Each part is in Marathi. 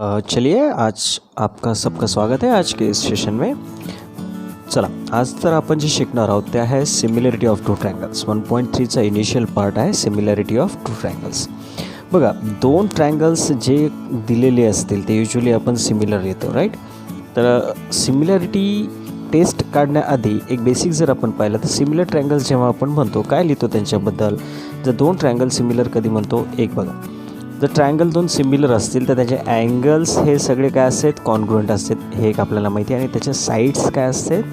चलिए आज आपका सबका स्वागत है आज के इस सेशन में। चला आज तर आपण जे शिकणार आहोत ते आहे सिमिलॅरिटी ऑफ टू ट्रायंगल्स 1.3चा इनिशियल पार्ट आहे सिमिलॅरिटी ऑफ टू ट्रायंगल्स। बघा दोन ट्रायंगल्स जे दिलेले असतील ते युजुअली आपण सिमिलर येतो राईट। तर सिमिलॅरिटी टेस्ट काढण्याआधी एक बेसिक जर आपण पाहिलं तर सिमिलर ट्रायंगल्स जेव्हा आपण म्हणतो काय लिहितो त्यांच्याबद्दल, जर दोन ट्रायंगल सिमिलर कधी म्हणतो एक बघा, जर ट्रायंगल दोन सिमिलर असतील तर त्याचे अँगल्स हे सगळे काय असतात कॉन्ग्रुएंट असतात हे एक आपल्याला माहिती आहे, आणि त्याचे साईड्स काय असतात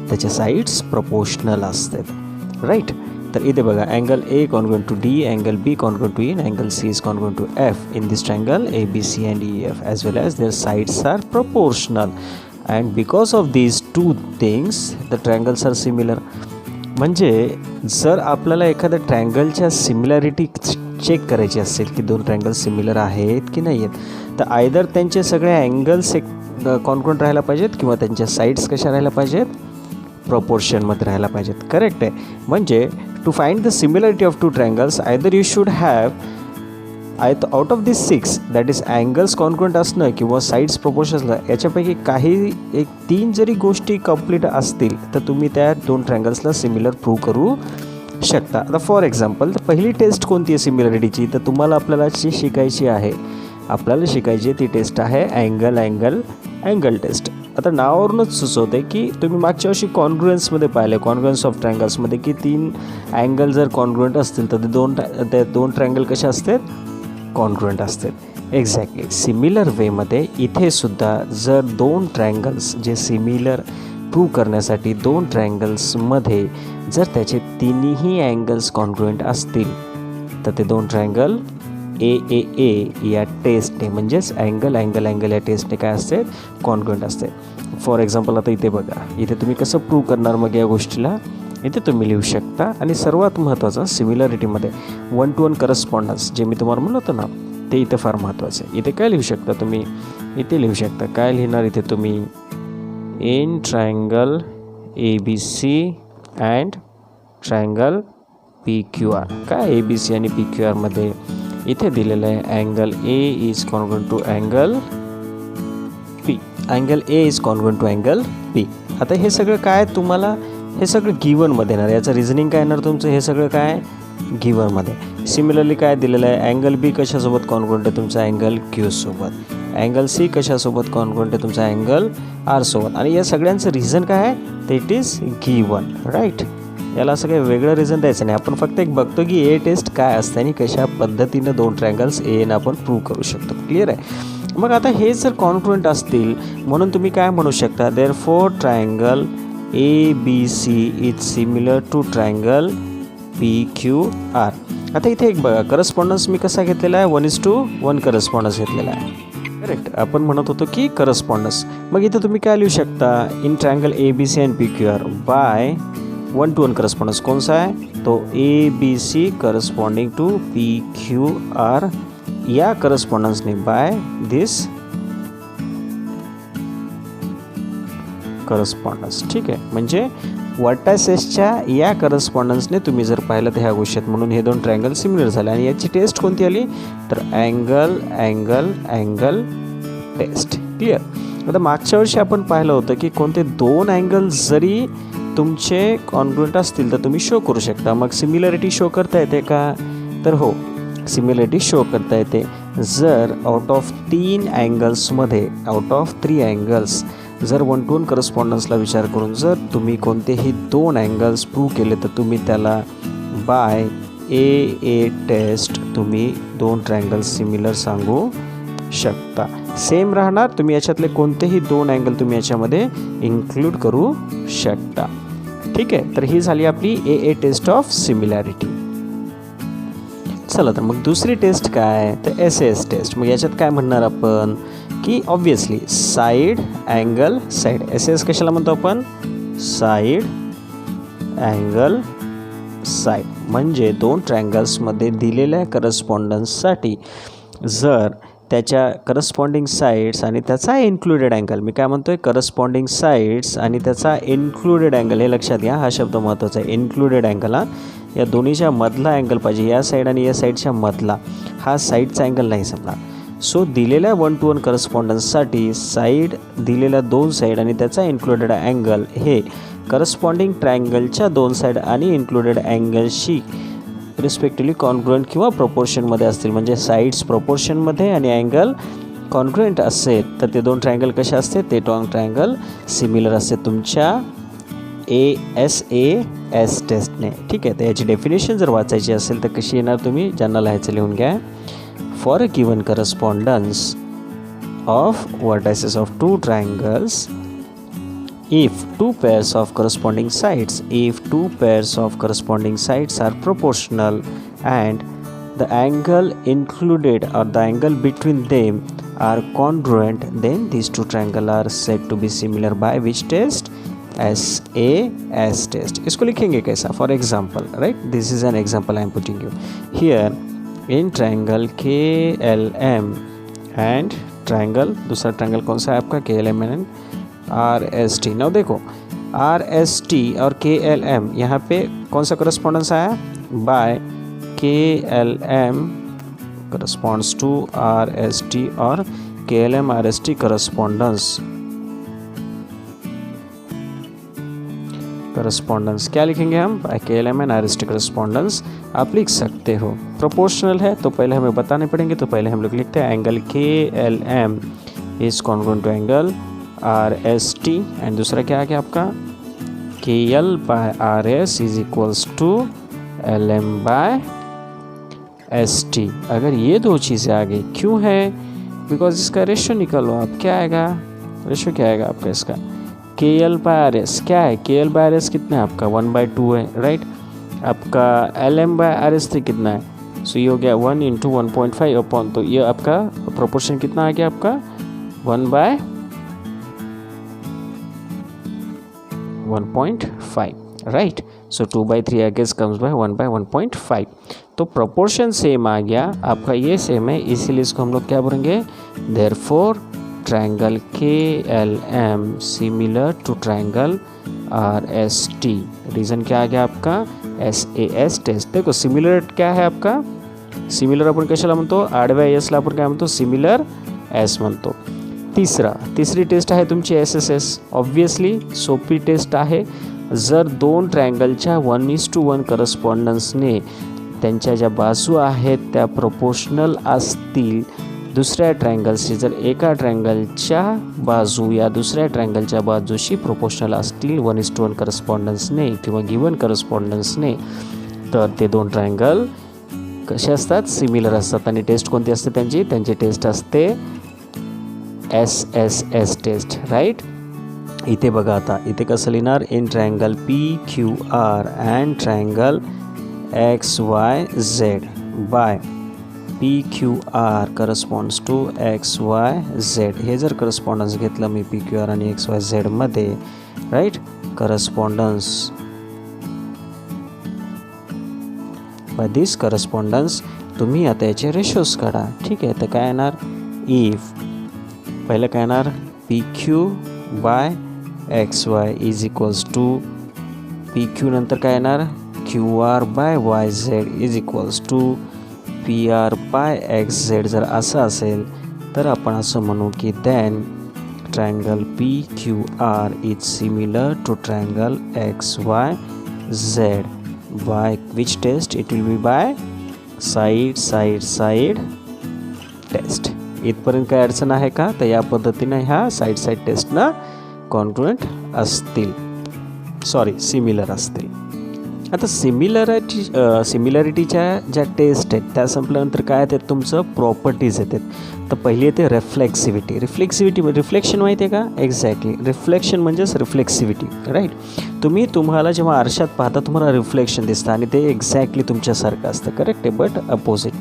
त्याचे साईड्स प्रोपोर्शनल असतात राईट। तर इथे बघा angle A congruent to D, angle B congruent to E, angle C is congruent to F in this triangle A B C and E F as well as their sides are proportional and because of these two things the triangles are similar. म्हणजे जर आपल्याला एखाद्या ट्रायंगलच्या सिमिलॅरिटी चेक करायची असेल की दोन ट्रायंगल सिमिलर आहेत की नाही आहेत, तर आयदर त्यांचे सगळे अँगल्स एक कॉन्ग्रुएंट राहायला पाहिजेत किंवा त्यांच्या साईड्स कशा राहायला पाहिजेत प्रपोर्शनमध्ये राहायला पाहिजेत। करेक्ट आहे। म्हणजे to find the similarity of two triangles either you should have out of this 6 that is angles congruent असणं किंवा साईड्स प्रोपोर्शनल, याच्यापैकी काही एक 3 जरी गोष्टी कंप्लीट असतील तर तुम्ही त्या दोन ट्रायंगल्सला सिमिलर प्रूव्ह करू शकता। आता फॉर एक्झाम्पल तर पहिली टेस्ट कोणती आहे सिमिलॅरिटीची, तर तुम्हाला आपल्याला जी शिकायची आहे ती टेस्ट आहे अँगल टेस्ट। आता नावावरूनच सुचवते की तुम्ही मागच्या वर्षी कॉन्ग्रुएन्समध्ये पाहिले, कॉन्ग्रुएन्स ऑफ ट्रायंगल्समध्ये की 3 अँगल जर कॉन्ग्रुएंट असतील तर ते दोन ट्रायंगल कसे असतात कॉन्ग्रुएंट असतात। एक्झॅक्टली सिमिलर वेमध्ये इथे सुद्धा जर दोन ट्रायंगल्स जे सिमिलर प्रूव्ह करण्यासाठी दोन ट्रायंगल्समध्ये जर त्याचे तिन्ही अँगल्स कॉन्ग्रुएंट असतील तर ते दोन ट्रायंगल ए या टेस्टने म्हणजेच अँगल या टेस्टने काय असते कॉन्ग्रुएंट असते। फॉर एक्झाम्पल आता इथे बघा, इथे तुम्ही कसं प्रूव्ह करणार मग या गोष्टीला, इथे तुम्ही लिहू शकता। आणि सर्वात महत्त्वाचं सिमिलॅरिटीमध्ये 1 to 1 करस्पॉन्डन्स जे मी तुम्हाला म्हणलं होतं ना ते इथे फार महत्त्वाचं आहे। इथे काय लिहू शकता तुम्ही, इथे लिहू शकता काय लिहिणार इथे तुम्ही, in triangle A B C and triangle P Q R, काय ए बी सी आणि पी क्यू आरमध्ये इथे दिलेलं आहे angle A is congruent to angle P, angle A is congruent to angle P. आता हे सगळं काय तुम्हाला हे सगळं गिवनमध्ये येणार, याचं रिझनिंग काय येणार तुमचं, हे सगळं काय गिवनमध्ये। सिमिलरली काय दिलेलं आहे अँगल बी कशासोबत कॉन्ग्रुएंट आहे तुमचा अँगल क्यू सोबत, अँगल सी कशासोबत कॉन्ग्रुएंट आहे तुमचा अँगल आर सोबत, आणि या सगळ्यांचं रिझन काय आहे ते इट इज गिवन राईट। याला असं काही वेगळं रिझन द्यायचं नाही, आपण फक्त एक बघतो की ए टेस्ट काय असते आणि कशा पद्धतीनं दोन ट्रायंगल्स एनं आपण प्रूव्ह करू शकतो। क्लिअर आहे। मग आता हे जर कॉन्ग्रुएंट असतील म्हणून तुम्ही काय म्हणू शकता, therefore triangle A B C is similar to triangle P Q R. आता इथे एक बघा करस्पॉन्डन्स मी कसा घेतलेला आहे 1:1 करस्पॉन्डन्स घेतलेला आहे करेक्ट। आपण म्हणत होतो की करस्पॉन्डन्स, मग इथे तुम्ही काय लिहू शकता in triangle A B C and P Q R by 1 to 1 correspondence कोणसा आहे तो A B C corresponding to P Q R या करस्पॉन्डन्सने बाय दिस करस्पॉन्डन्स। ठीक आहे, म्हणजे वर्टायसेसच्या या करस्पॉन्डन्सने तुम्ही जर पाहिलं तर ह्या गोष्टीत म्हणून हे दोन ट्रायंगल सिमिलर झाले, आणि याची टेस्ट कोणती आली तर अँगल टेस्ट। क्लिअर। आता मागच्या वर्षी आपण पाहिलं होतं की कोणते दोन अँगल जरी तुमचे कॉन्ग्रुएंट असतील तर तुम्ही शो करू शकता। मग सिमिलॅरिटी शो करता येते का, तर हो सिमिलॅरिटी शो करता येते जर आउट ऑफ 3 अँगल्समध्ये आउट ऑफ 3 अँगल्स जर 1 to 1 करस्पॉन्डन्सला विचार करून जर तुम्ही कोणतेही 2 अँगल्स प्रूव्ह केले तर तुम्ही त्याला बाय ए टेस्ट तुम्ही दोन ट्रायंगल सिमिलर सांगू शकता। सेम राहणार, तुम्ही याच्यातले कोणतेही 2 अँगल तुम्ही याच्यामध्ये इन्क्लूड करू शकता। ठीक आहे, तर ही झाली आपली ए टेस्ट ऑफ सिमिलॅरिटी। चला तर मग दुसरी टेस्ट काय तर एस टेस्ट। मग याच्यात काय म्हणणार आपण की obviously side angle side, S कशाला म्हणतो आपण साईड अँगल साईड, म्हणजे दोन ट्रायंगल्समध्ये दिलेल्या करस्पॉन्डन्ससाठी जर त्याच्या करस्पॉन्डिंग साईड्स आणि त्याचा इन्क्लुडेड अँगल, मी काय म्हणतोय करस्पॉन्डिंग साईड्स आणि त्याचा इन्क्लुडेड अँगल, हे लक्षात घ्या, हा शब्द महत्त्वाचा आहे इन्क्लुडेड अँगल। या दोन्हीच्या मधला अँगल पाहिजे, या साईड आणि या साईडच्या मधला, हा साईडचा अँगल नाही समजा, सो दिलेल्या 1 to 1 करस्पॉन्डन्ससाठी साईड दिलेल्या 2 साईड आणि त्याचा इन्क्लुडेड अँगल हे करस्पॉन्डिंग ट्रायंगलच्या 2 साईड आणि इन्क्लुडेड अँगलशी रिस्पेक्टिव्हली कॉन्ग्रुएंट किंवा प्रोपोर्शनमध्ये असतील. म्हणजे साईड्स प्रोपोर्शनमध्ये आणि अँगल कॉन्ग्रुएंट असेल तर ते 2 ट्रायंगल कसे असते, ते 2 ट्रायंगल सिमिलर असते तुमच्या SAS टेस्टने. ठीक आहे, तर याची डेफिनेशन जर वाचायची असेल तर कशी येणार, तुम्ही ज्यांना लिहायचं लिहून घ्या. For a given correspondence of vertices of 2 triangles, if 2 pairs of corresponding sides are proportional and the angle included or the angle between them are congruent, then these 2 triangles are said to be similar by which test? SAS test. इसको लिखेंगे कैसा? For example, right? This is an example I am putting you here. In triangle KLM and triangle, दूसरा triangle कौन सा है आपका? KLM and RST. नाउ देखो RST और KLM यहाँ पे कौन सा करस्पॉन्डेंस आया? By KLM corresponds to RST और KLM RST करस्पॉन्डेंस क्या लिखेंगे हम? By KLM and RST correspondence आप लिख सकते हो. प्रोपोर्शनल है तो पहले हमें बताने पड़ेंगे, तो पहले हम लोग लिखते हैं angle KLM is congruent to angle RST and दूसरा क्या आ गया आपका? KL by RS is equals to LM by ST. अगर ये 2 चीज़ें आ गई, क्यों है? बिकॉज इसका रेशो निकालो आप, क्या आएगा? रेशो क्या आएगा आपका इसका? KL बाय RS क्या है? KL बाय RS कितना है आपका? 1/2 है, राइट. आपका LM बाय RS कितना है? सो ये हो गया 1 × 1.5 अपॉन, तो ये आपका प्रोपोर्शन कितना आ गया आपका? 1/1.5, right. So 2/3 I guess comes by 1/1.5. तो प्रोपोर्शन सेम आ गया आपका, ये सेम है, इसीलिए इसको हम लोग क्या बोलेंगे? Therefore triangle KLM similar to triangle RST. Reason क्या आ गया आपका? SAS taste. देखो सिमिलर क्या है आपका? सिमिलर आपण कशाला म्हणतो? आडव्या एसला आपण काय म्हणतो? सिमिलर एस म्हणतो. तिसरी टेस्ट आहे तुमची SSS. ऑब्व्हियसली सोपी टेस्ट आहे. जर 2 ट्रायंगलच्या 1:1 करस्पॉन्डन्सने त्यांच्या ज्या बाजू आहेत त्या प्रोपोर्शनल असतील दुसऱ्या ट्रायंगलशी, जर एका ट्रायंगलच्या बाजू या दुसऱ्या ट्रायंगलच्या बाजूशी प्रोपोर्शनल असतील 1:1 करस्पॉन्डन्सने किंवा गिवन करस्पॉन्डन्सने, तर ते 2 ट्रायंगल कसे असतात? सिमिलर असतात. आणि टेस्ट कोणती असते त्यांची टेस्ट असते SSS टेस्ट, राईट. इथे बघा आता, इथे कसं लिहिणार? In triangle PQR and triangle XYZ by PQR corresponds to XYZ. हे जर करस्पॉन्डन्स घेतलं मी PQR आणि XYZ मध्ये, right, correspondence by this correspondence तुम्ही आता याचे रेशोज काढा. ठीक आहे, तर काय येणार? इफ पहिलं काय येणार? PQ by XY is equals to PQ नंतर काय येणार? QR by YZ is equals to PR by XZ. जर असं असेल तर आपण असं म्हणू की then triangle PQR is similar to triangle XYZ by which test? It will be by side test. इथपर्यंत काय अडचण आहे का? तर या पद्धतीने ह्या साईड टेस्टना कॉन्ग्रुएंट असतील, सिमिलर असतील. आता सिमिलॅरिटीच्या ज्या टेस्ट आहेत त्या संपल्यानंतर काय येतात? तुमचं प्रॉपर्टीज येतात. तर पहिली येते रिफ्लेक्सिव्हिटी. रिफ्लेक्शन माहिती आहे का? एक्झॅक्टली, रिफ्लेक्शन म्हणजेच रिफ्लेक्सिव्हिटी, राईट. तुम्हाला जेव्हा आरशात पाहता तुम्हाला रिफ्लेक्शन दिसतं आणि ते एक्झॅक्टली तुमच्यासारखं असतं, करेक्ट आहे, बट अपोजिट.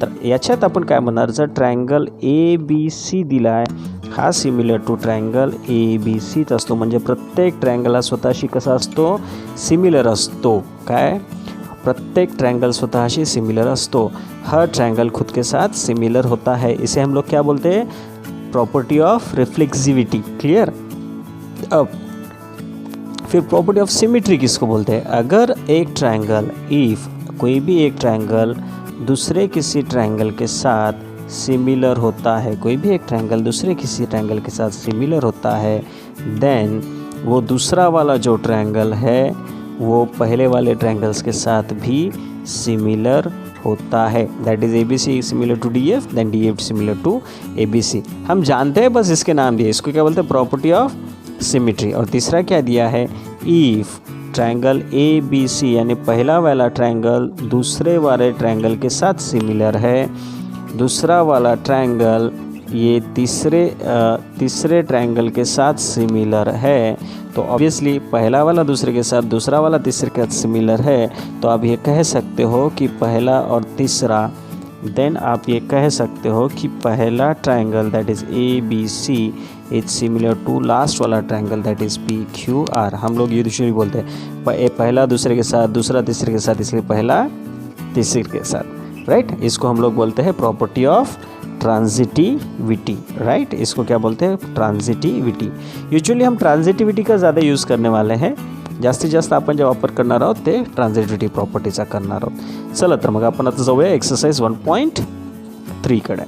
तर याच्यात आपण काय म्हणणार? जर ट्रायंगल ABC दिला आहे, हा सिमिलर टू ट्रायंगल ABCच असतो. म्हणजे प्रत्येक ट्रायंगल हा स्वतःशी कसा असतो? सिमिलर असतो. काय? प्रत्येक ट्रायंगल स्वतःशी सिमिलर असतो. हर ट्रायंगल खुद के साथ सिमिलर होता है. इसे हम लोग क्या बोलते हैं? Property of reflexivity. क्लियर? अब फिर प्रॉपर्टी ऑफ सिमिट्री किसको बोलते हैं? अगर एक ट्रायंगल, इफ कोई भी एक ट्रायंगल दूसरे किसी ट्रायंगल के साथ सिमिलर होता है, कोई भी एक ट्रायंगल दूसरे किसी ट्रायंगल के साथ सिमिलर होता है, देन वो दूसरा वाला जो ट्रायंगल है वो पहले वाले ट्रायंगल्स के साथ भी सिमिलर होता है। That is ABC similar to DF, then DF similar to ABC। हम जानते हैं, बस इसके नाम दिए, इसको क्या बोलते हैं, प्रॉपर्टी ऑफ सिमिट्री। और तीसरा क्या दिया है, इफ ट्रायंगल ABC यानी पहला वाला ट्रायंगल दूसरे वाले ट्रायंगल के साथ सिमिलर है, दूसरा वाला ट्रायंगल ये तीसरे ट्रायंगल के साथ सिमिलर है, तो ऑब्वियसली पहला वाला दूसरे के साथ, दूसरा वाला तीसरे के साथ सिमिलर है, तो आप ये कह सकते हो कि पहला और तीसरा, देन आप ये कह सकते हो कि पहला triangle that is ABC is similar to last वाला ट्रायंगल दैट इज़ PQR। हम लोग यूजुअली बोलते हैं पहला दूसरे के साथ, दूसरा तीसरे के साथ, इसलिए पहला तीसरे के साथ, राइट। इसको हम लोग बोलते हैं प्रॉपर्टी ऑफ ट्रांजिटिविटी, राइट। इसको क्या बोलते हैं, ट्रांजिटिविटी। यूजुअली हम ट्रांजिटिविटी का ज़्यादा यूज़ करने वाले हैं, जास्तीत जास्त आपण जे वापर करणार आहोत ते ट्रान्झिटिव्हिटी प्रॉपर्टीचा करणार आहोत। चला तर मग आपण आता जाऊया एक्सरसाइज 1.3 कडे।